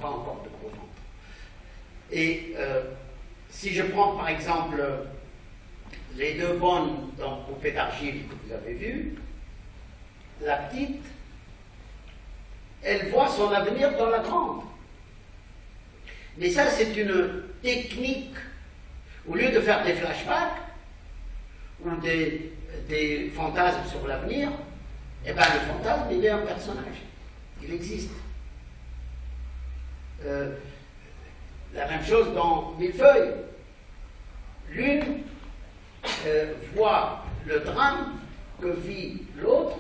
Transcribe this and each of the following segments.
pas encore de gros ventre. Et si je prends par exemple les deux bonnes dans Poupée d'argile que vous avez vues, la petite, elle voit son avenir dans la grande. Mais ça, c'est une technique. Au lieu de faire des flashbacks ou des fantasmes sur l'avenir, eh bien le fantasme, il est un personnage. Il existe. La même chose dans Millefeuille. L'une voit le drame que vit l'autre.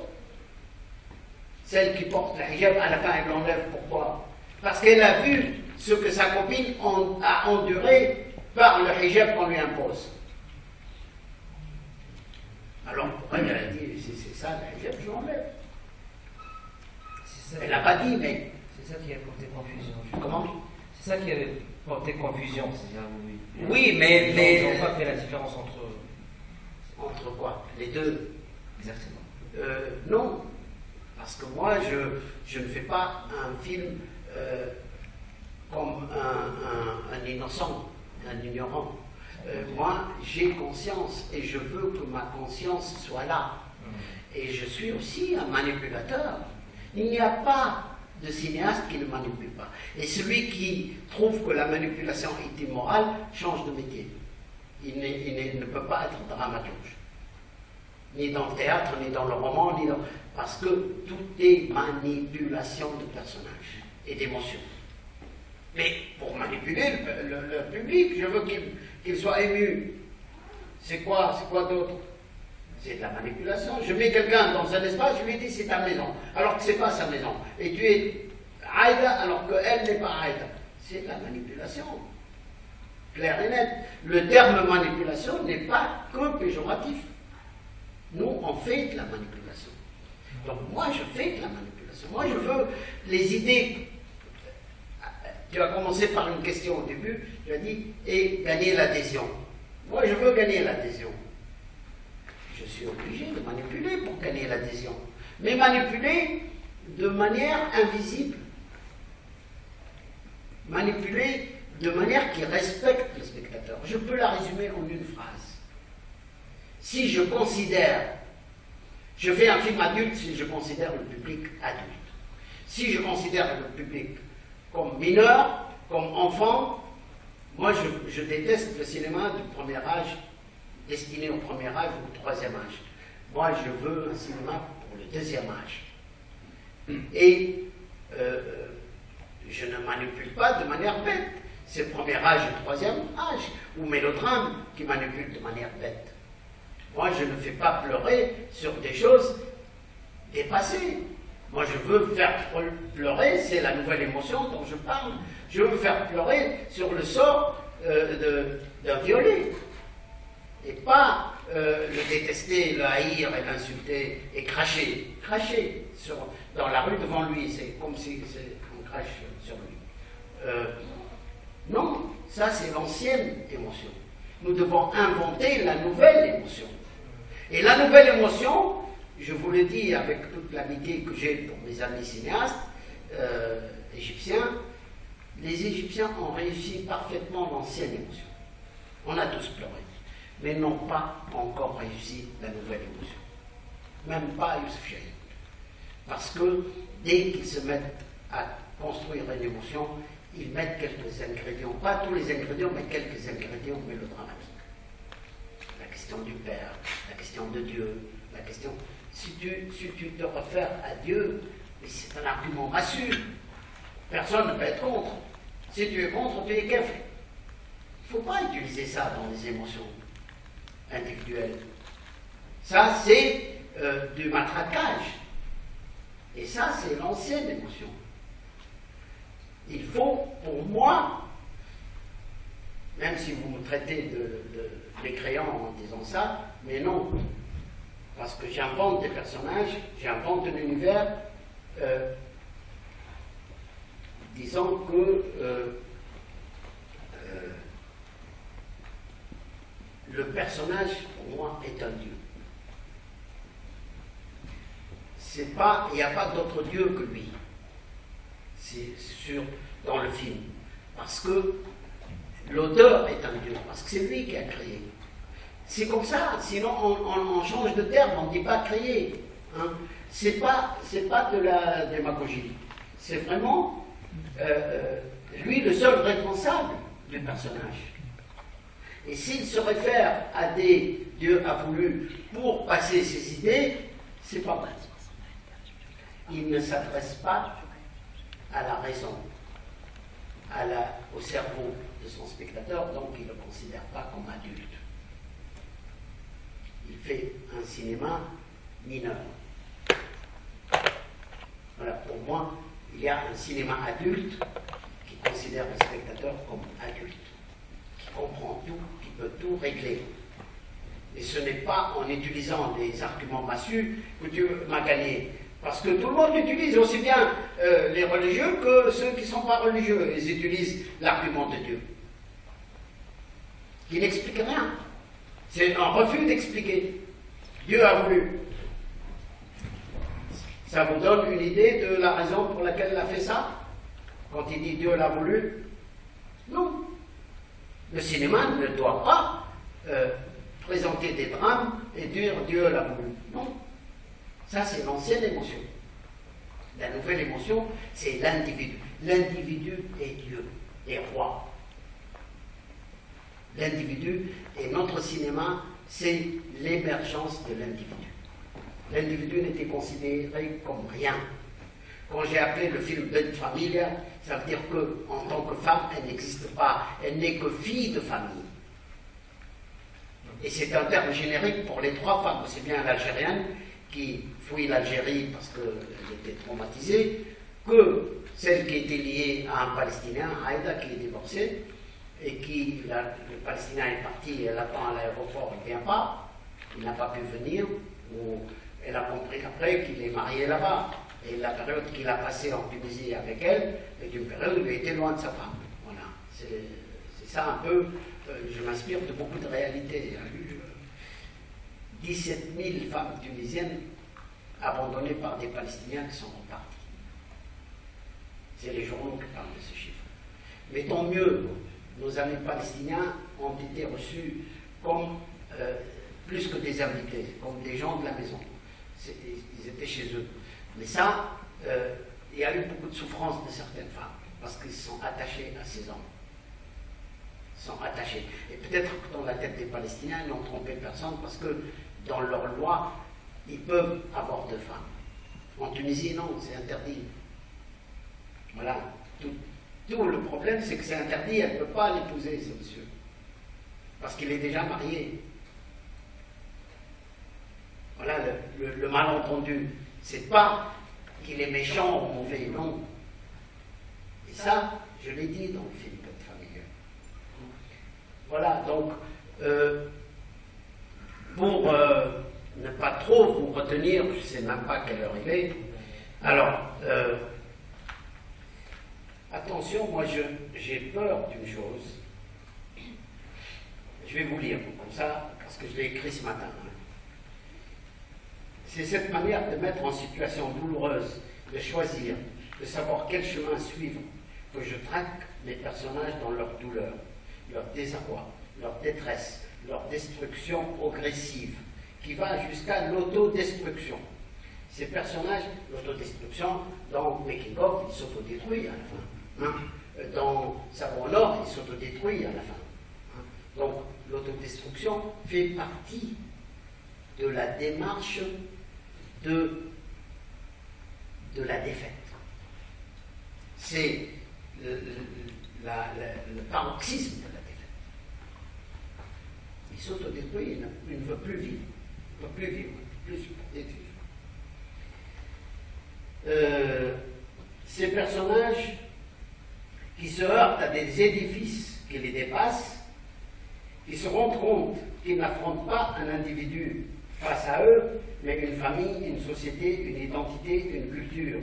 Celle qui porte la hijab, à la fin, elle l'enlève. Pourquoi? Parce qu'elle a vu ce que sa copine a enduré par le hijab qu'on lui impose. Alors, pour elle, elle a dit, c'est ça, le hijab, je l'enlève. Elle n'a pas dit, mais... C'est ça qui a porté confusion. Comment? C'est ça qui a porté confusion, c'est-à-dire, oui. Oui, mais... Ils n'ont pas fait la différence entre... Entre quoi? Les deux? Exactement. Non. Parce que moi, je ne fais pas un film comme un innocent, un ignorant. Moi, j'ai conscience et je veux que ma conscience soit là. Et je suis aussi un manipulateur. Il n'y a pas de cinéaste qui ne manipule pas. Et celui qui trouve que la manipulation est immorale change de métier. Il ne peut pas être dramaturge. Ni dans le théâtre, ni dans le roman, ni dans... Parce que tout est manipulation de personnages et d'émotions. Mais pour manipuler le public, je veux qu'il soit ému. C'est quoi d'autre? C'est de la manipulation. Je mets quelqu'un dans un espace, je lui dis c'est ta maison, alors que c'est pas sa maison. Et tu es Aïda alors qu'elle n'est pas Aïda. C'est de la manipulation. Clair et net. Le terme manipulation n'est pas que péjoratif. Nous, on fait de la manipulation. Donc moi, je fais de la manipulation. Moi, je veux les idées. Tu as commencé par une question au début, tu as dit, et gagner l'adhésion. Moi, je veux gagner l'adhésion. Je suis obligé de manipuler pour gagner l'adhésion. Mais manipuler de manière invisible. Manipuler de manière qui respecte le spectateur. Je peux la résumer en une phrase. Si je considère, je fais un film adulte si je considère le public adulte. Si je considère le public comme mineur, comme enfant, moi je déteste le cinéma du premier âge, destiné au premier âge ou au troisième âge. Moi je veux un cinéma pour le deuxième âge. Et je ne manipule pas de manière bête. C'est le premier âge et le troisième âge, ou mélodrame qui manipule de manière bête. Moi, je ne fais pas pleurer sur des choses dépassées. Moi, je veux faire pleurer, c'est la nouvelle émotion dont je parle. Je veux faire pleurer sur le sort d'un violé. Et pas le détester, le haïr et l'insulter et cracher. Cracher dans la rue devant lui, c'est comme si on crache sur lui. Non, ça c'est l'ancienne émotion. Nous devons inventer la nouvelle émotion. Et la nouvelle émotion, je vous le dis avec toute l'amitié que j'ai pour mes amis cinéastes égyptiens, les Égyptiens ont réussi parfaitement l'ancienne émotion. On a tous pleuré, mais n'ont pas encore réussi la nouvelle émotion. Même pas Youssef Chahine. Parce que dès qu'ils se mettent à construire une émotion, ils mettent quelques ingrédients, pas tous les ingrédients, mais quelques ingrédients mélodramatiques. La question du Père, la question de Dieu, la question... Si tu te réfères à Dieu, c'est un argument massue. Personne ne peut être contre. Si tu es contre, tu es kafir. Il ne faut pas utiliser ça dans les émotions individuelles. Ça, c'est du matraquage. Et ça, c'est l'ancienne émotion. Il faut, pour moi, même si vous me traitez de mécréant en disant ça, mais non. Parce que j'invente des personnages, j'invente un univers, disant que le personnage, pour moi, est un dieu. Il n'y a pas d'autre dieu que lui. c'est sûr, dans le film. Parce que l'auteur est un Dieu, parce que c'est lui qui a créé. C'est comme ça, sinon on change de terme, on ne dit pas créer. Hein. C'est pas de la démagogie. C'est vraiment lui le seul responsable du personnage. Et s'il se réfère à des Dieu a voulu pour passer ses idées, c'est pas vrai. Il ne s'adresse pas à la raison, au cerveau de son spectateur, donc il ne le considère pas comme adulte. Il fait un cinéma mineur. Voilà, pour moi, il y a un cinéma adulte qui considère le spectateur comme adulte, qui comprend tout, qui peut tout régler. Et ce n'est pas en utilisant des arguments massus que tu m'as gagné. Parce que tout le monde utilise, aussi bien les religieux que ceux qui ne sont pas religieux. Ils utilisent l'argument de Dieu, qui n'explique rien. C'est un refus d'expliquer. Dieu a voulu. Ça vous donne une idée de la raison pour laquelle il a fait ça? Quand il dit Dieu l'a voulu? Non. Le cinéma ne doit pas présenter des drames et dire Dieu l'a voulu. Non. Ça, c'est l'ancienne émotion. La nouvelle émotion, c'est l'individu. L'individu est Dieu, est roi. L'individu, et notre cinéma, c'est l'émergence de l'individu. L'individu n'était considéré comme rien. Quand j'ai appelé le film Ben Familia, ça veut dire qu'en tant que femme, elle n'existe pas. Elle n'est que fille de famille. Et c'est un terme générique pour les trois femmes, aussi bien l'Algérienne qui fuit l'Algérie parce qu'elle était traumatisée, que celle qui était liée à un Palestinien, Haïda, qui est divorcée, et le Palestinien est parti, elle attend à l'aéroport, il ne vient pas, il n'a pas pu venir, ou elle a compris après qu'il est marié là-bas. Et la période qu'il a passée en Tunisie avec elle est une période où il était loin de sa femme. Voilà, c'est ça un peu, je m'inspire de beaucoup de réalités. 17 000 femmes tunisiennes abandonnées par des Palestiniens qui sont repartis. C'est les journaux qui parlent de ce chiffre. Mais tant mieux, nos amis palestiniens ont été reçus comme plus que des invités, comme des gens de la maison. Ils étaient chez eux. Mais ça, il y a eu beaucoup de souffrance de certaines femmes, parce qu'ils sont attachés à ces hommes. Ils sont attachés. Et peut-être que dans la tête des Palestiniens, ils n'ont trompé personne, parce que dans leur loi, ils peuvent avoir deux femmes. En Tunisie, non, c'est interdit. Voilà. Tout le problème, c'est que c'est interdit, elle ne peut pas l'épouser, ce monsieur. Parce qu'il est déjà marié. Voilà le malentendu. C'est pas qu'il est méchant ou mauvais, non. Et ça, je l'ai dit dans le film Père familial. Voilà, donc, pour ne pas trop vous retenir, je ne sais même pas quelle heure il est. Alors, attention, moi j'ai peur d'une chose. Je vais vous lire comme ça, parce que je l'ai écrit ce matin. C'est cette manière de mettre en situation douloureuse, de choisir, de savoir quel chemin suivre, que je traque mes personnages dans leur douleur, leur désarroi, leur détresse, leur destruction progressive, qui va jusqu'à l'autodestruction. Ces personnages, l'autodestruction, dans Making of, ils s'autodétruisent à la fin. Hein. Dans Sabre au Nord, ils s'autodétruisent à la fin. Hein. Donc, l'autodestruction fait partie de la démarche de la défaite. C'est le paroxysme de la défaite. Il s'autodétruit, il ne veut plus vivre. Il ne peut plus vivre, plus supporter de vivre. Ces personnages qui se heurtent à des édifices qui les dépassent, qui se rendent compte qu'ils n'affrontent pas un individu face à eux, mais une famille, une société, une identité, une culture.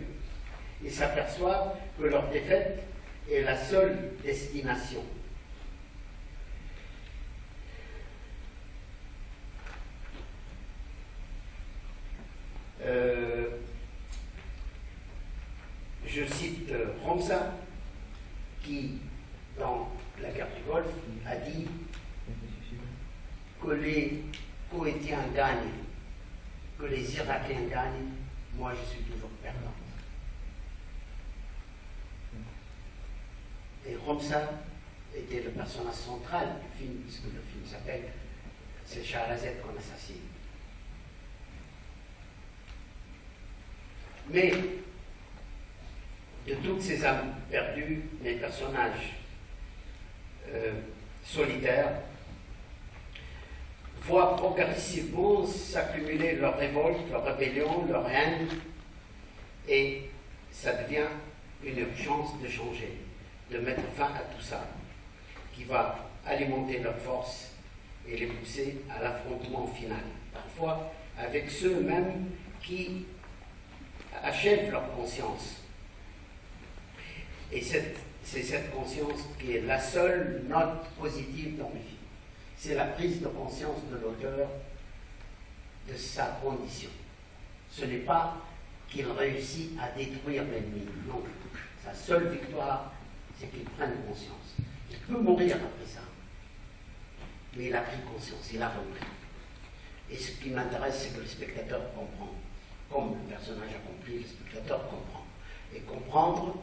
Ils s'aperçoivent que leur défaite est la seule destination. je cite Romsa, qui, dans la guerre du Golfe, a dit que les Koweïtiens gagnent, que les Irakiens gagnent, moi je suis toujours perdante. Et Romsa était le personnage central du film, puisque le film s'appelle C'est Shahrazad qu'on assassine. Mais de toutes ces âmes perdues, les personnages solitaires voient progressivement s'accumuler leur révolte, leur rébellion, leur haine, et ça devient une urgence de changer, de mettre fin à tout ça, qui va alimenter leur force et les pousser à l'affrontement final, parfois avec ceux-mêmes qui achèvent leur conscience. Et c'est cette conscience qui est la seule note positive dans le film. C'est la prise de conscience de l'auteur de sa condition. Ce n'est pas qu'il réussit à détruire l'ennemi, non. Sa seule victoire, c'est qu'il prenne conscience. Il peut mourir après ça, mais il a pris conscience, il a repris. Et ce qui m'intéresse, c'est que le spectateur comprend. Comme le personnage a compris, le spectateur comprend. Et comprendre,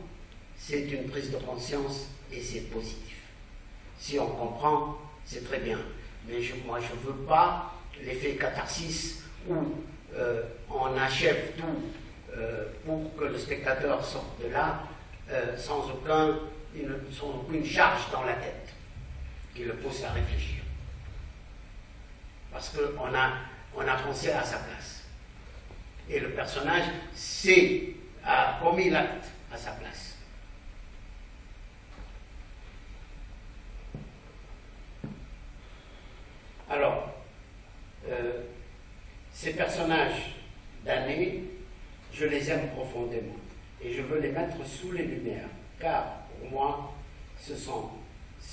c'est une prise de conscience et c'est positif. Si on comprend, c'est très bien. Mais moi, je ne veux pas l'effet catharsis où on achève tout pour que le spectateur sorte de là sans aucune charge dans la tête qui le pousse à réfléchir. Parce qu'on a pensé à sa place. Et le personnage a commis l'acte à sa place. Alors, ces personnages damnés, je les aime profondément et je veux les mettre sous les lumières, car pour moi, ce sont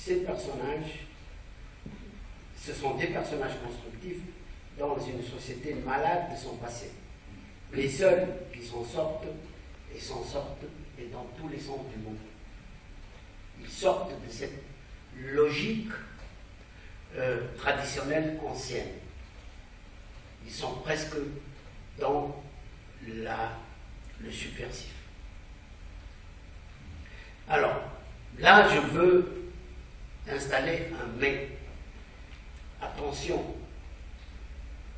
des personnages constructifs dans une société malade de son passé. Les seuls qui s'en sortent, et s'en sortent, et dans tous les sens du monde. Ils sortent de cette logique traditionnelle ancienne. Ils sont presque dans le subversif. Alors, là, je veux installer un mais. Attention,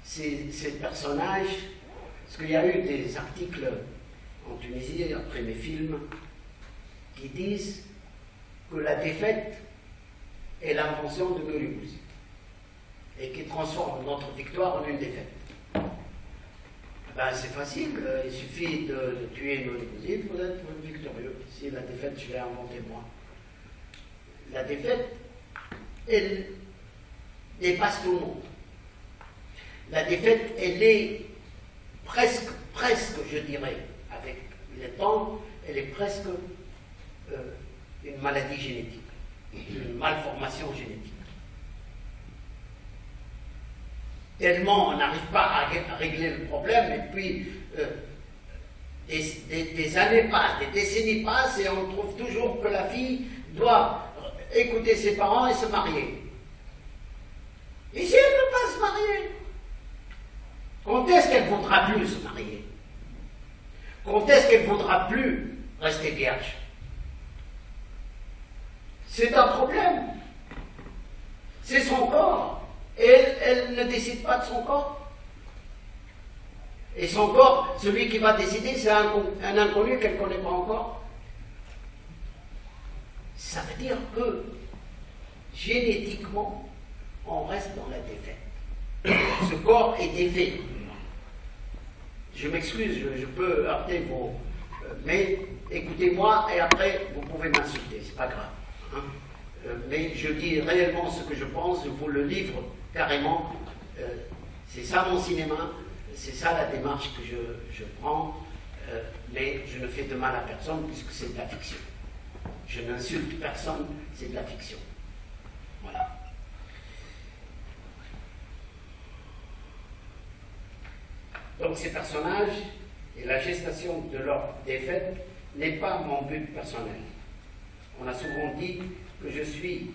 ces personnages, parce qu'il y a eu des articles en Tunisie, après mes films, qui disent que la défaite est l'invention de Mulhouse et qui transforme notre victoire en une défaite. Ben, c'est facile, il suffit de tuer Mulhouse pour être victorieux. Si la défaite, je l'ai inventée moi. La défaite, elle dépasse tout le monde. La défaite, elle est presque, je dirais, avec le temps, elle est presque une maladie génétique, une malformation génétique. Tellement on n'arrive pas à régler le problème, et puis des années passent, des décennies passent, et on trouve toujours que la fille doit écouter ses parents et se marier. Et si elle ne veut pas se marier, quand est-ce qu'elle ne voudra plus se marier? Quand est-ce qu'elle ne voudra plus rester vierge? C'est un problème. C'est son corps. Et elle ne décide pas de son corps. Et son corps, celui qui va décider, c'est un inconnu qu'elle ne connaît pas encore. Ça veut dire que, génétiquement, on reste dans la défaite. Ce corps est défait. Je m'excuse, je peux heurter vos... mais écoutez-moi et après, vous pouvez m'insulter, c'est pas grave. Hein. Mais je dis réellement ce que je pense, je vous le livre carrément. C'est ça mon cinéma, c'est ça la démarche que je prends, mais je ne fais de mal à personne puisque c'est de la fiction. Je n'insulte personne, c'est de la fiction. Voilà. Donc ces personnages et la gestation de leur défaite n'est pas mon but personnel. On a souvent dit que je suis,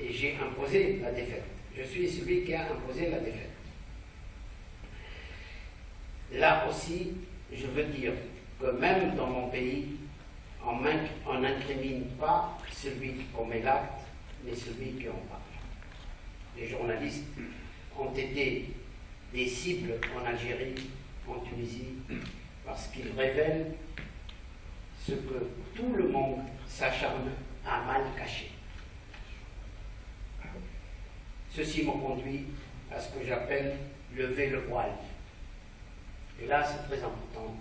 et j'ai imposé la défaite. Je suis celui qui a imposé la défaite. Là aussi, je veux dire que même dans mon pays, on n'incrimine pas celui qui commet l'acte, mais celui qui en parle. Les journalistes ont été des cibles en Algérie, en Tunisie, parce qu'ils révèlent ce que tout le monde s'acharne à mal cacher. Ceci me conduit à ce que j'appelle lever le voile. Et là, c'est très important.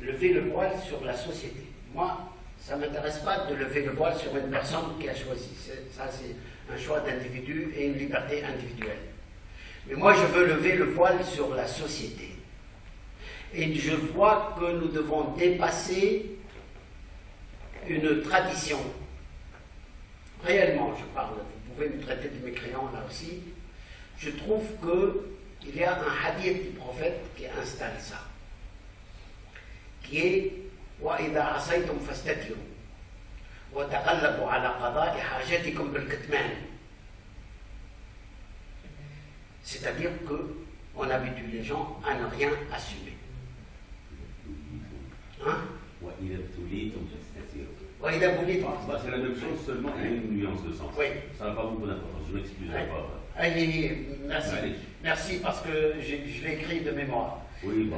Lever le voile sur la société. Moi, ça ne m'intéresse pas de lever le voile sur une personne qui a choisi. Ça, c'est un choix d'individu et une liberté individuelle. Mais moi, je veux lever le voile sur la société. Et je vois que nous devons dépasser une tradition. Réellement, je parle, vous pouvez me traiter de mécréant là aussi. Je trouve qu'il y a un hadith du prophète qui installe ça, qui est وَإِذَا عَصَيْتُمْ فَاسْتَكْبِرُوا وَتَغَلَّبُوا عَلَى قَضَاءِ حَاجَتِكُمْ بِالْكِتْمَانِ. C'est-à-dire qu'on habitue les gens à ne rien assumer. Hein? C'est la même chose, seulement il y a une nuance de sens. Oui. Ça n'a pas beaucoup d'importance, je m'excuserai pas. Allez, merci. Allez. Merci parce que je l'ai écrit de mémoire. Oui, bon.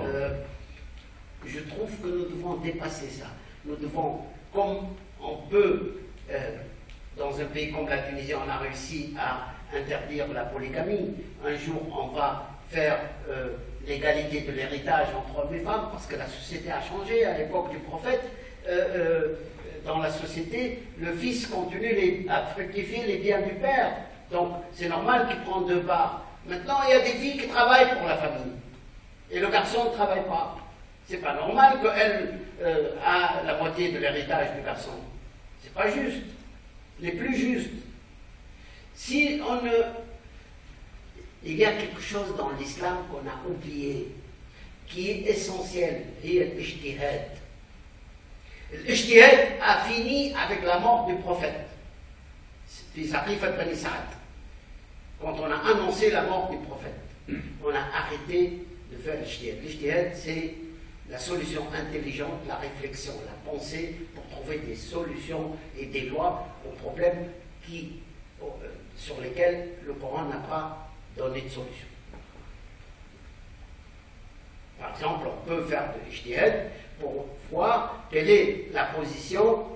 Je trouve que nous devons dépasser ça. Nous devons, comme on peut, dans un pays comme la Tunisie, on a réussi à interdire la polygamie. Un jour, on va faire l'égalité de l'héritage entre hommes et femmes, parce que la société a changé. À l'époque du prophète, dans la société, le fils continue à fructifier les biens du père. Donc, c'est normal qu'il prenne deux parts. Maintenant, il y a des filles qui travaillent pour la famille. Et le garçon ne travaille pas. C'est pas normal qu'elle a la moitié de l'héritage du garçon. C'est pas juste. Les plus justes. Si on ne... Il y a quelque chose dans l'islam qu'on a oublié, qui est essentiel, c'est l'ijtihad. L'ijtihad a fini avec la mort du prophète. Fi Saqifat Bani Sa'ad. Quand on a annoncé la mort du prophète, on a arrêté de faire l'ijtihad. L'ijtihad, c'est la solution intelligente, la réflexion, la pensée pour trouver des solutions et des lois aux problèmes sur lesquels le Coran n'a pas donné de solution. Par exemple, on peut faire de l'ijtihad pour voir quelle est la position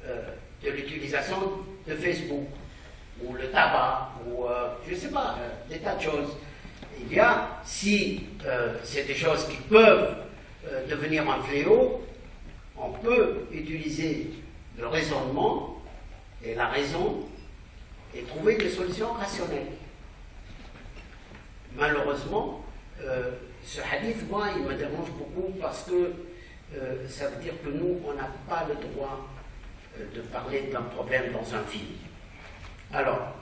de l'utilisation de Facebook, ou le tabac, ou je ne sais pas, des tas de choses. Il y a, si c'est des choses qui peuvent devenir un fléau, on peut utiliser le raisonnement et la raison et trouver des solutions rationnelles. Malheureusement, ce hadith, moi, il me dérange beaucoup parce que ça veut dire que nous, on n'a pas le droit de parler d'un problème dans un film. Alors,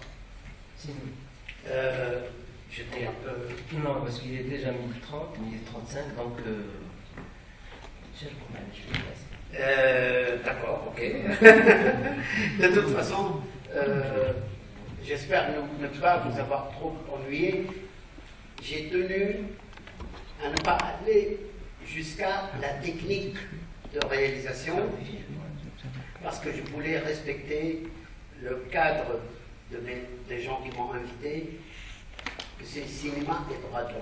j'étais un peu... Non, parce qu'il est déjà 10h30, 10h35, donc j'ai le problème, je vais passer. D'accord, ok. De toute façon, j'espère ne pas vous avoir trop ennuyé. J'ai tenu à ne pas aller jusqu'à la technique de réalisation parce que je voulais respecter le cadre des gens qui m'ont invité, que c'est le cinéma et droits de l'homme.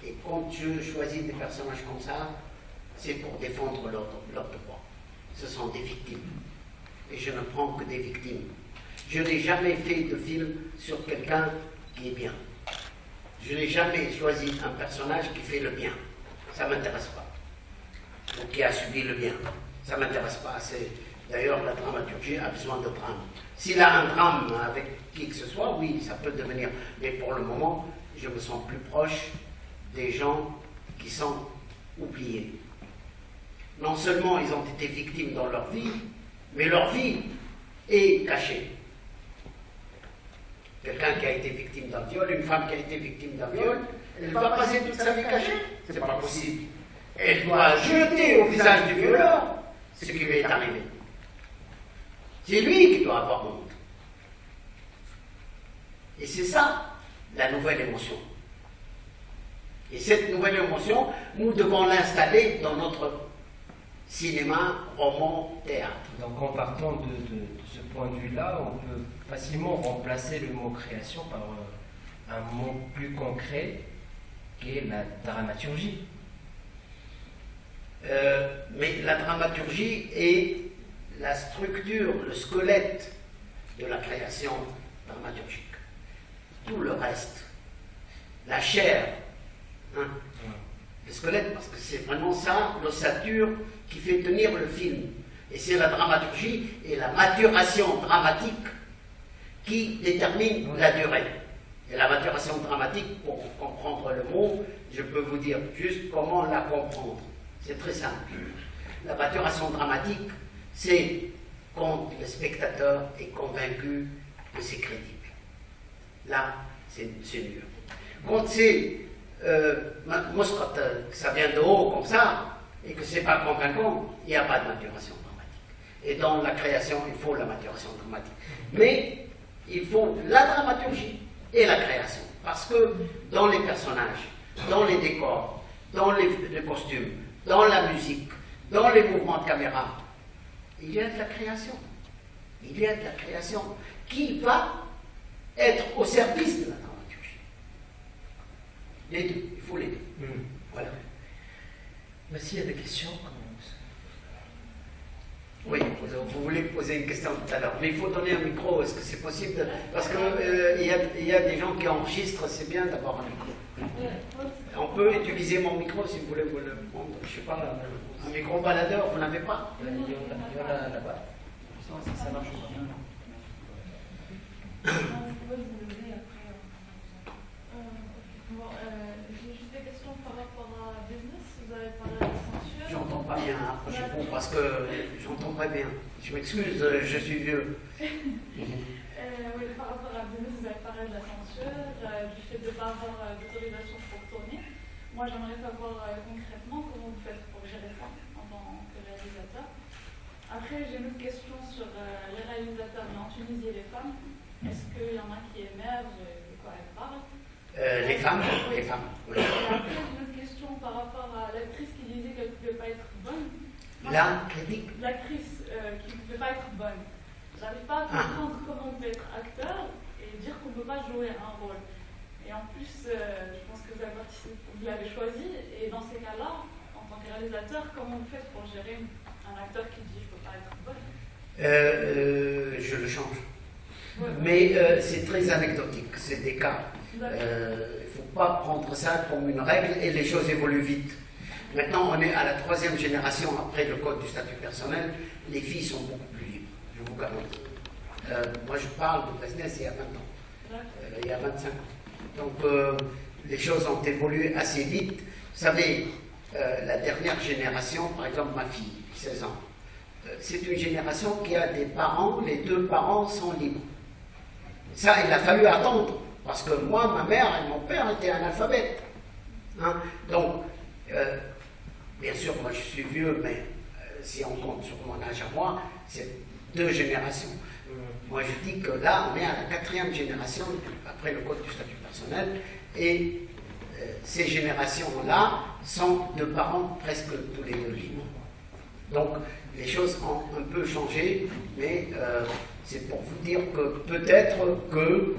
Et quand je choisis des personnages comme ça, c'est pour défendre leurs droits. Ce sont des victimes. Et je ne prends que des victimes. Je n'ai jamais fait de film sur quelqu'un qui est bien. Je n'ai jamais choisi un personnage qui fait le bien. Ça ne m'intéresse pas. Ou qui a subi le bien. Ça ne m'intéresse pas. D'ailleurs, la dramaturgie a besoin de drame. S'il a un drame avec qui que ce soit, oui, ça peut devenir. Mais pour le moment, je me sens plus proche des gens qui sont oubliés. Non seulement ils ont été victimes dans leur vie, mais leur vie est cachée. Quelqu'un qui a été victime d'un viol, une femme qui a été victime d'un viol, elle va passer toute sa vie cachée. C'est pas possible. Elle doit jeter au visage du violeur ce qui lui est arrivé. C'est lui qui doit avoir honte. Et c'est ça, la nouvelle émotion. Et cette nouvelle émotion, nous devons l'installer dans notre cinéma, roman, théâtre. Donc en partant de ce point de vue-là, on peut facilement remplacer le mot création par un mot plus concret qui est la dramaturgie. Mais la dramaturgie est la structure, le squelette de la création dramaturgique. Tout le reste, la chair, hein, le squelette, parce que c'est vraiment ça, l'ossature qui fait tenir le film. Et c'est la dramaturgie et la maturation dramatique qui détermine la durée. Et la maturation dramatique, pour comprendre le mot, je peux vous dire juste comment la comprendre. C'est très simple. La maturation dramatique, c'est quand le spectateur est convaincu que c'est crédible. Là, c'est dur. Quand c'est, moi, quand ça vient de haut comme ça, et que c'est pas convaincant, il n'y a pas de maturation dramatique. Et dans la création, il faut la maturation dramatique. Mais il faut la dramaturgie et la création. Parce que dans les personnages, dans les décors, dans les costumes, dans la musique, dans les mouvements de caméra, il y a de la création. Il y a de la création qui va être au service de la dramaturgie. Les deux, il faut les deux. Voilà. S'il y a des questions, oui, vous voulez poser une question tout à l'heure, mais il faut donner un micro, est-ce que c'est possible parce qu'il y a des gens qui enregistrent, c'est bien d'avoir un micro. On peut utiliser mon micro si vous voulez vous le prendre, je ne sais pas, un micro baladeur, vous n'avez pas? il y en a là-bas. Ça marche pas. J'ai juste des questions par rapport à business. Vous avez parlé de la censure. J'entends pas bien, approchez-vous parce que j'entends pas bien. Je m'excuse, je suis vieux. Oui, par rapport à business, vous avez parlé de la censure, du fait de ne pas avoir d'autorisation pour tourner. Moi, j'aimerais savoir concrètement comment vous faites pour gérer ça en tant que réalisateur. Après, j'ai une autre question sur les réalisateurs en Tunisie et les femmes. Est-ce qu'il y en a qui émergent et de quoi elles parlent? Les femmes, oui. Et après, j'ai une autre question par rapport à l'actrice qui disait qu'elle ne pouvait pas être bonne. La critique. L'actrice qui ne pouvait pas être bonne. J'arrive pas à comprendre comment on peut être acteur et dire qu'on ne peut pas jouer un rôle. Et en plus, je pense que vous l'avez choisi. Et dans ces cas-là, en tant que réalisateur, comment vous faites pour gérer un acteur qui dit je ne peux pas être bonne? Je le change. Ouais. Mais c'est très anecdotique, c'est des cas. Il ne faut pas prendre ça comme une règle et les choses évoluent vite. Maintenant, on est à la 3e génération après le code du statut personnel. Les filles sont beaucoup plus libres, je vous garantis. Moi, je parle de business il y a 20 ans, il y a 25 ans. Donc, les choses ont évolué assez vite. Vous savez, la dernière génération, par exemple ma fille, 16 ans, c'est une génération qui a des parents, les 2 parents sont libres. Ça, il a fallu attendre, parce que moi, ma mère et mon père étaient analphabètes. Hein? Donc, bien sûr, moi je suis vieux, mais si on compte sur mon âge à moi, c'est 2 générations. Moi je dis que là, on est à la 4e génération, après le code du statut personnel, et ces générations-là sont de parents presque tous les 2 libres. Donc, les choses ont un peu changé, mais c'est pour vous dire que peut-être que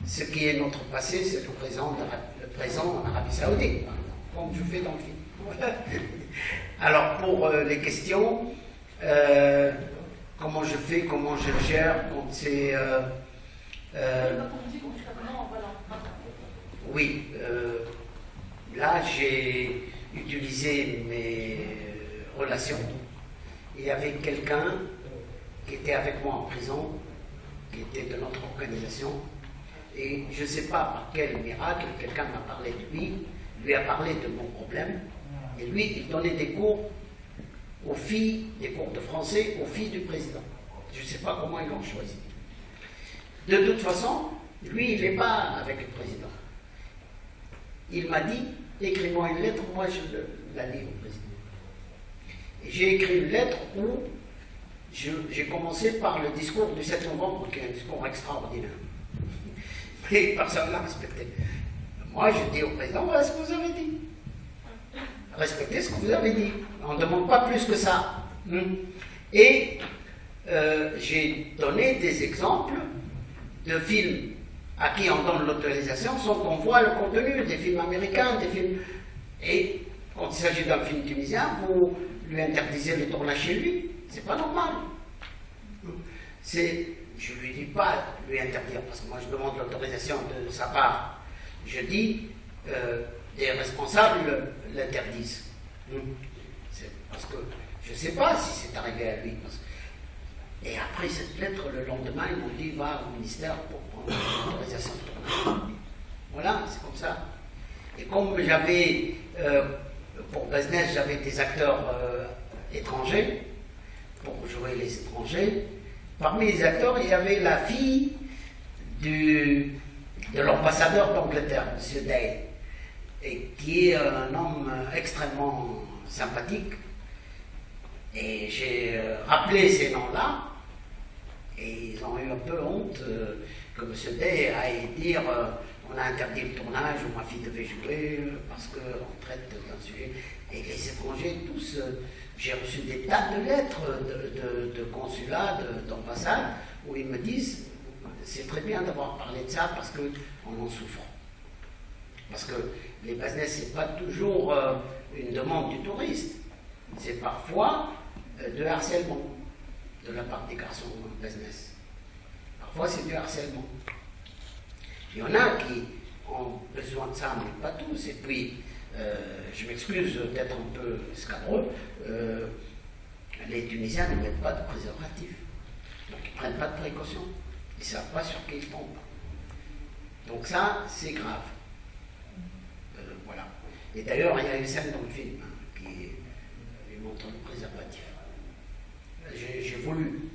ce qui est notre passé, c'est le présent en Arabie Saoudite, comme je fais dans le film. Voilà. Alors, pour les questions, comment je fais, comment je gère, quand c'est... oui, là, j'ai utilisé mes relations. Il y avait quelqu'un qui était avec moi en prison, qui était de notre organisation, et je ne sais pas par quel miracle, quelqu'un m'a parlé de lui a parlé de mon problème, et lui, il donnait des cours aux filles, des cours de français aux filles du président. Je ne sais pas comment ils l'ont choisi. De toute façon, lui, il n'est pas avec le président. Il m'a dit, écris-moi une lettre, moi je la lis au président. Et j'ai écrit une lettre où j'ai commencé par le discours du 7 novembre, qui est un discours extraordinaire. Mais personne ne l'a respecté. Moi, je dis au président, voilà ce que vous avez dit. Respectez ce que vous avez dit. On ne demande pas plus que ça. Et j'ai donné des exemples de films à qui on donne l'autorisation sans qu'on voit le contenu, des films américains, des films... Et quand il s'agit d'un film tunisien, vous lui interdisez le tournage chez lui. C'est pas normal. Je ne lui dis pas lui interdire, parce que moi je demande l'autorisation de sa part. Je dis, des responsables l'interdisent. Parce que je ne sais pas si c'est arrivé à lui. Et après cette lettre, le lendemain, ils m'ont dit, va au ministère pour prendre l'autorisation de tournage. Voilà, c'est comme ça. Et comme j'avais, pour Business, j'avais des acteurs étrangers, pour jouer les étrangers, parmi les acteurs, il y avait la fille de l'ambassadeur d'Angleterre, M. Day, et qui est un homme extrêmement sympathique. Et j'ai rappelé ces noms-là, et ils ont eu un peu honte que M. Day aille dire on a interdit le tournage où ma fille devait jouer parce qu'on traite d'un sujet. Et les étrangers, tous, j'ai reçu des tas de lettres de consulats, d'ambassades, où ils me disent c'est très bien d'avoir parlé de ça parce qu'on en souffre. Parce que les business, c'est pas toujours une demande du touriste, c'est parfois de harcèlement de la part des garçons business. Parfois, c'est du harcèlement. Il y en a qui ont besoin de ça, mais pas tous. Et puis, je m'excuse d'être un peu scabreux, les Tunisiens ne mettent pas de préservatif. Donc, ils ne prennent pas de précautions. Ils ne savent pas sur qui ils tombent. Donc ça, c'est grave. Voilà. Et d'ailleurs, il y a une scène dans le film qui lui montre le préservatif. J'ai voulu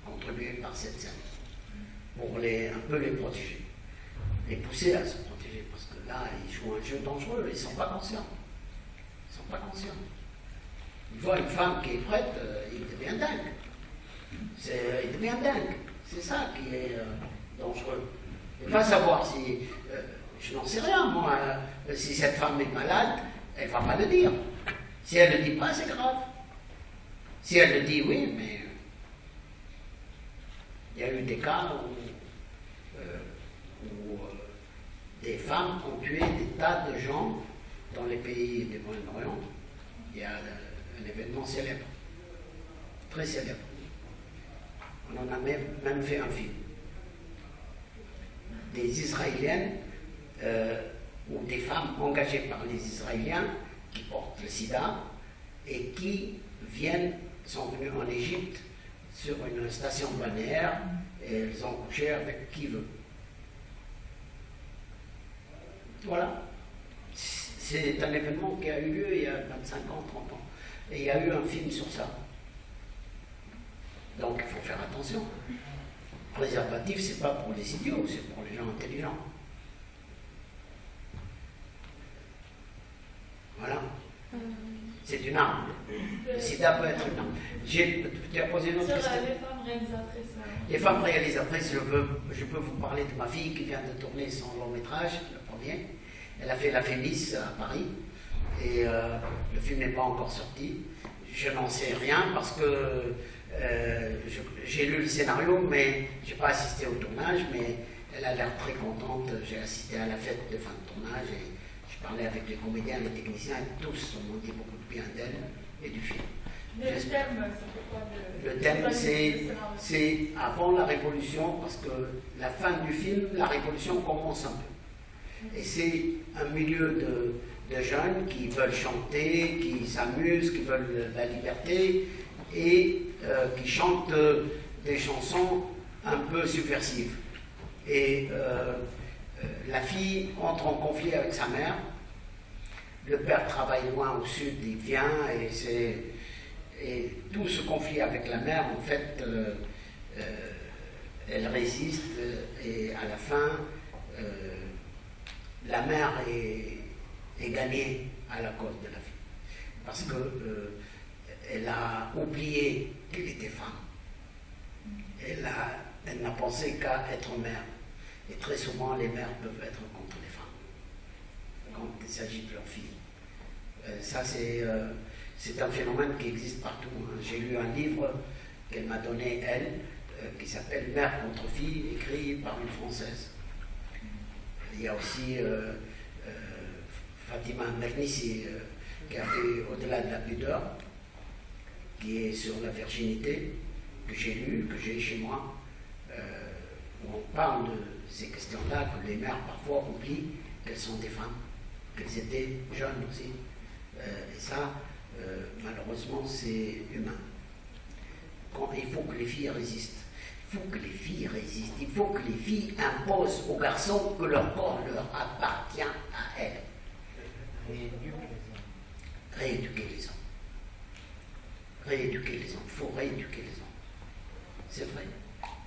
contribuer par cette scène pour un peu les protéger, les pousser à se protéger, parce que là, ils jouent un jeu dangereux, ils ne sont pas conscients. Ils ne sont pas conscients. Ils voient une femme qui est prête, il devient dingue. Il devient dingue. C'est ça qui est dangereux. Il va savoir si... je n'en sais rien, moi. Si cette femme est malade, elle ne va pas le dire. Si elle ne le dit pas, c'est grave. Si elle le dit, oui, mais... il y a eu des cas où des femmes ont tué des tas de gens dans les pays du Moyen-Orient. Il y a un événement célèbre, très célèbre. On en a même fait un film. Des Israéliennes ou des femmes engagées par les Israéliens qui portent le sida et qui sont venues en Égypte sur une station balnéaire et elles ont couché avec qui veut. Voilà. C'est un événement qui a eu lieu il y a 25 ans, 30 ans. Et il y a eu un film sur ça. Donc il faut faire attention. Préservatif, c'est pas pour les idiots, c'est pour les gens intelligents. Voilà. C'est une arme. Le sida peut être une arme. Tu as posé une autre question. Les femmes réalisatrices. Les femmes réalisatrices, je peux vous parler de ma fille qui vient de tourner son long métrage, le premier. Elle a fait La Fémis à Paris. Et le film n'est pas encore sorti. Je n'en sais rien parce que j'ai lu le scénario, mais je n'ai pas assisté au tournage, mais elle a l'air très contente. J'ai assisté à la fête de fin de tournage et je parlais avec les comédiens, les techniciens, et tous m'ont dit beaucoup de bien d'elle et du film. Mais le thème, c'est quoi le thème, c'est avant la Révolution, parce que la fin du film, la Révolution commence un peu. Et c'est un milieu de jeunes qui veulent chanter, qui s'amusent, qui veulent la liberté, et qui chantent des chansons un peu subversives. Et la fille entre en conflit avec sa mère. Le père travaille loin au sud, il vient, et tout ce conflit avec la mère, en fait, elle résiste, et à la fin, la mère et gagné à la cause de la fille. Parce que elle a oublié qu'elle était femme. Elle n'a pensé qu'à être mère. Et très souvent, les mères peuvent être contre les femmes quand il s'agit de leurs filles. Ça, c'est un phénomène qui existe partout. J'ai lu un livre qu'elle m'a donné, elle, qui s'appelle Mère contre fille, écrit par une Française. Il y a aussi Fatima Mernissi, qui a fait Au-delà de la pudeur, qui est sur la virginité, que j'ai lu, que j'ai chez moi, où on parle de ces questions-là, que les mères parfois oublient qu'elles sont des femmes, qu'elles étaient jeunes aussi. Et ça, malheureusement, c'est humain. Il faut que les filles résistent. Il faut que les filles résistent. Il faut que les filles imposent aux garçons que leur corps leur appartient à elles. Rééduquer les hommes. Rééduquer les hommes. Il faut rééduquer les hommes. C'est vrai.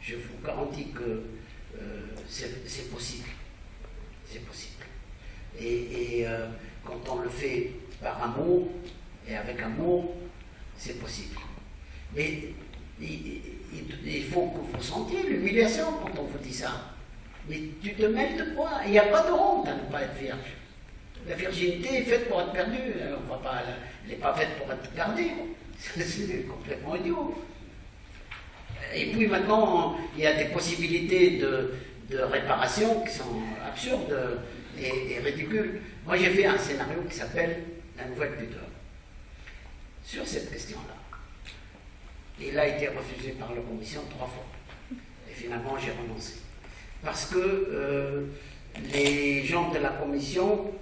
Je vous garantis que c'est possible. C'est possible. Et quand on le fait par amour et avec amour, c'est possible. Mais il faut que vous sentiez l'humiliation quand on vous dit ça. Mais tu te mêles de quoi? Il n'y a pas de honte à ne pas être vierge. La virginité est faite pour être perdue. Elle n'est pas faite pour être gardée. C'est complètement idiot. Et puis maintenant, il y a des possibilités de réparation qui sont absurdes et ridicules. Moi, j'ai fait un scénario qui s'appelle La nouvelle pudeur sur cette question-là. Il a été refusé par la commission 3 fois. Et finalement, j'ai renoncé. Parce que les gens de la commission,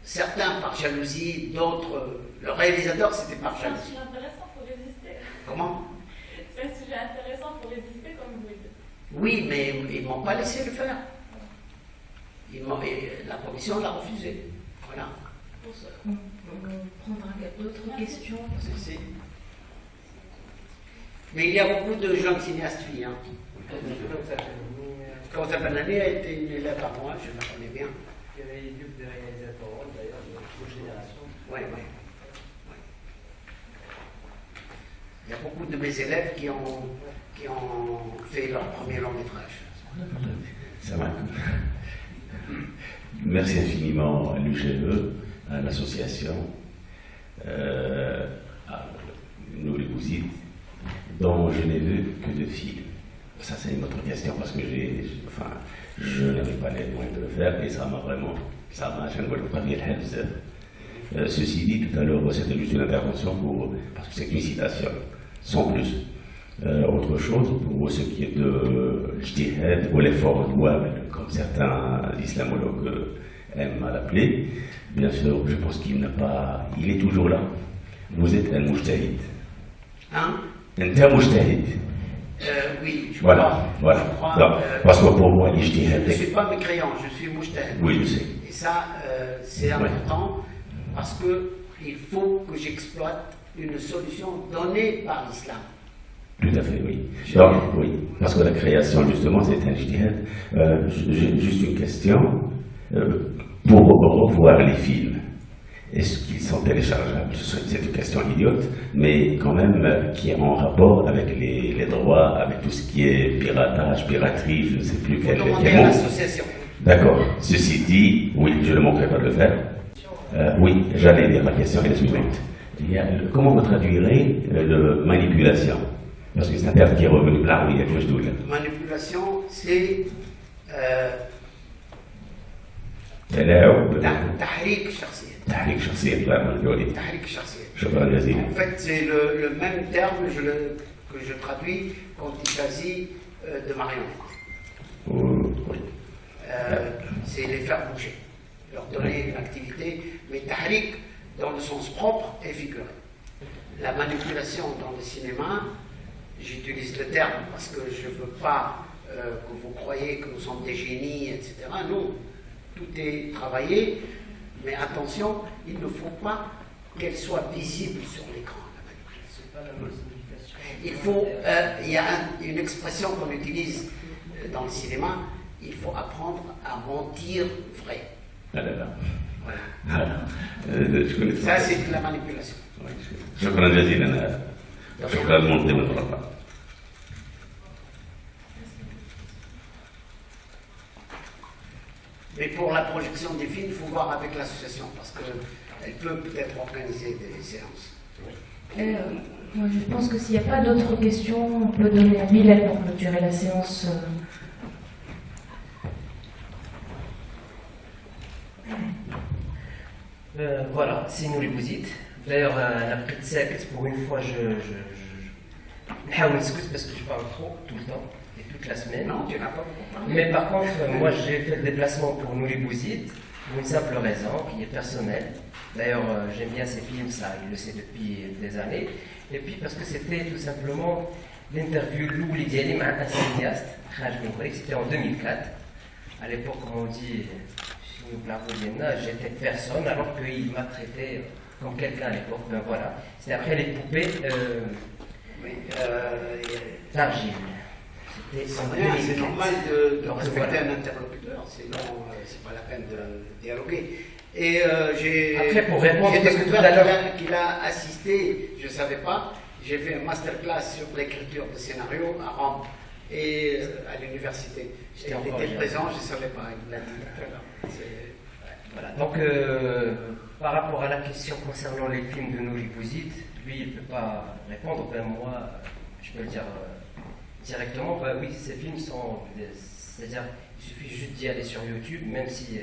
certains par jalousie, d'autres... Le réalisateur, c'était par jalousie. C'est un sujet intéressant pour résister. Comment? C'est un sujet intéressant pour résister, comme vous le dites. Oui, mais ils ne m'ont pas laissé le faire. La commission l'a refusé. Voilà. On prendra d'autres questions. Mais il y a beaucoup de jeunes cinéastes filles. Hein. Quand Zabanani a été une élève à moi, je la connais bien. Il y avait des groupes de réalisateurs, d'ailleurs, de toute génération. Oui. Il y a beaucoup de mes élèves qui ont fait leur premier long métrage. Ça va. Merci infiniment à l'UGE, à l'association, à nous les Bouzides, dont je n'ai vu que 2 filles. Ça, c'est une autre question parce que je n'avais pas les moyens de le faire et ça m'a je ne vois pas bien le ceci dit, tout à l'heure, c'était juste une intervention parce que c'est une citation, sans plus. Autre chose, pour ce qui est de l'ijtihad ou l'effort louable, comme certains islamologues aiment à l'appeler, bien sûr, je pense qu'il est toujours là. Vous êtes un mujtahid. Hein? Un mujtahid. Oui, je crois. Parce que pour moi, l'ijtihad... Je ne suis pas mécréant, je suis mujtahid. Oui, je sais. Et ça, c'est important parce qu'il faut que j'exploite une solution donnée par l'islam. Tout à fait, oui. Donc, oui, parce que la création, justement, c'est un ijtihad. Juste une question. Pour revoir les films, est-ce qu'ils sont téléchargeables? C'est une question idiote, mais quand même qui est en rapport avec les droits, avec tout ce qui est piratage, piraterie, je ne sais plus quel mot. Demander à l'association. D'accord. Ceci dit, oui, je ne manquerai pas de le faire. Oui, j'allais dire, ma question est la suivante. Comment vous traduirez manipulation? Parce que c'est un terme qui est revenu là, oui, il y a quelque chose de... Manipulation, c'est... تحريك شخصية. تحريك شخصية، لا مجهولي. تحريك شخصية. شكرا جزيلا. En fait, c'est le même terme que je traduis quand il s'agit de marionnettes. Oui. C'est les faire bouger, leur donner une activité, mais tahrik dans le sens propre et figuré. La manipulation dans le cinéma, j'utilise le terme parce que je ne veux pas que vous croyez que nous sommes des génies, etc. Non. Tout est travaillé, mais attention, il ne faut pas qu'elle soit visible sur l'écran. Il faut, il y a une expression qu'on utilise dans le cinéma, il faut apprendre à mentir vrai. Ah là là. Voilà. je connais Ça, c'est de la manipulation. شكرا جزيلا. شكرا لمنظمة الرفاه. Mais pour la projection des films, il faut voir avec l'association, parce qu'elle peut peut-être organiser des séances. Moi, je pense que s'il n'y a pas d'autres questions, on peut donner à Bilal pour clôturer la séance. Voilà, c'est nous les Bouzides. D'ailleurs, la petite sec, pour une fois, je m'excuse parce que je parle trop, tout le temps, et toute la semaine. Non, tu n'as pas beaucoup parlé. Mais par contre, moi, j'ai fait le déplacement pour nous les Bouzides, pour une simple raison, qui est personnelle. D'ailleurs, j'aime bien ces films, ça, il le sait depuis des années. Et puis parce que c'était tout simplement l'interview Louli Diali avec un cinéaste, c'était en 2004. À l'époque, comme on dit, j'étais personne, alors qu'il m'a traité comme quelqu'un à l'époque. Ben voilà. C'était après les poupées d'argile. C'est normal de respecter un interlocuteur, sinon c'est pas la peine de dialoguer. Et après, pour répondre, j'ai parce que tout à découvert l'heure qu'il a assisté, je ne savais pas, j'ai fait un masterclass sur l'écriture de scénario à Rome et à l'université. Il était présent, je ne savais pas, il l'a dit. Voilà. Donc, par rapport à la question concernant les films de Nouri Bouzid, lui, il ne peut pas répondre. Ben, moi, je peux le dire directement. Ben, oui, ces films sont. C'est-à-dire, il suffit juste d'y aller sur YouTube, même si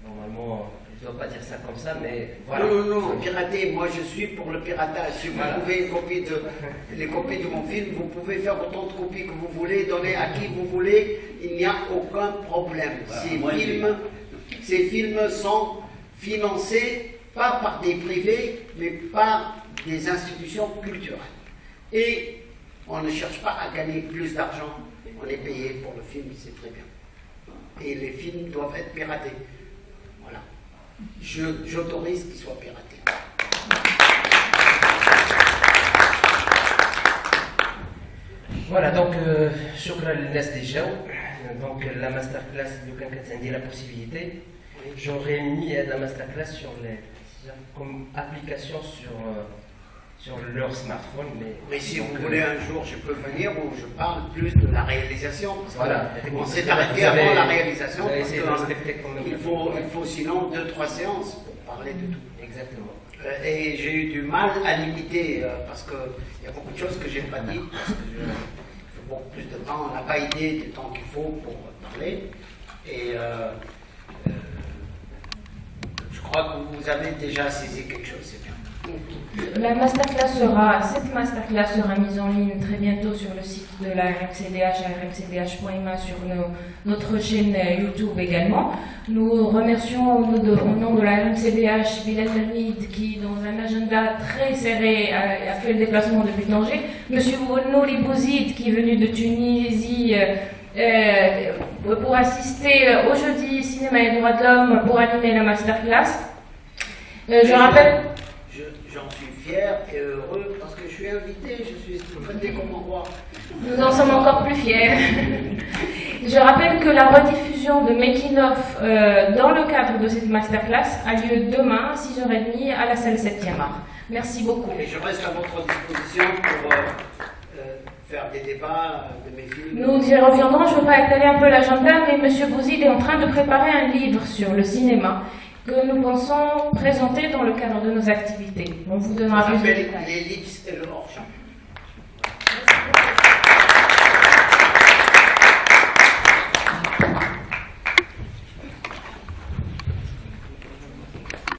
normalement, je ne dois pas dire ça comme ça, mais voilà. Non, pirater, moi je suis pour le piratage. Si vous pouvez les copies de mon film, vous pouvez faire autant de copies que vous voulez, donner à qui vous voulez, il n'y a aucun problème. Ces films sont financés pas par des privés, mais par des institutions culturelles. Et on ne cherche pas à gagner plus d'argent, on est payé pour le film, c'est très bien. Et les films doivent être piratés. Voilà. J'autorise qu'ils soient piratés. Voilà, donc, shukran للناس اللي جاو. Donc, la masterclass, quand on dit la possibilité, j'aurais mis la masterclass comme application sur leur smartphone. Mais si vous voulez un jour, je peux venir où je parle plus de la réalisation. Parce voilà. On s'est arrêté avant la réalisation. Parce il faut sinon 2-3 séances pour parler de tout. Exactement. Et j'ai eu du mal à limiter parce qu'il y a beaucoup de choses que je n'ai pas dites. Parce que il faut beaucoup plus de temps. On n'a pas idée du temps qu'il faut pour parler. Et je crois que vous avez déjà saisi quelque chose, c'est bien. Cette masterclass sera mise en ligne très bientôt sur le site de la RMCDH, rmcdh.ma, sur notre chaîne YouTube également. Nous remercions au nom de la RMCDH Bilal Lamid qui, dans un agenda très serré, a fait le déplacement depuis Tanger. Monsieur Nouri Bouzid qui est venu de Tunisie pour assister au jeudi Cinéma et Droits de l'Homme pour animer la masterclass. Je rappelle. J'en suis fier et heureux parce que je suis invité, je suis traité comme un roi. Nous en sommes encore plus fiers. Je rappelle que la rediffusion de Making of dans le cadre de cette masterclass a lieu demain à 6h30 à la salle 7e art. Merci beaucoup. Et je reste à votre disposition pour faire des débats de mes films. Nous y reviendrons, je ne veux pas étaler un peu l'agenda, mais M. Bouzid est en train de préparer un livre sur le cinéma que nous pensons présenter dans le cadre de nos activités. On vous donnera plus de détails. L'ellipse et le hors-champ.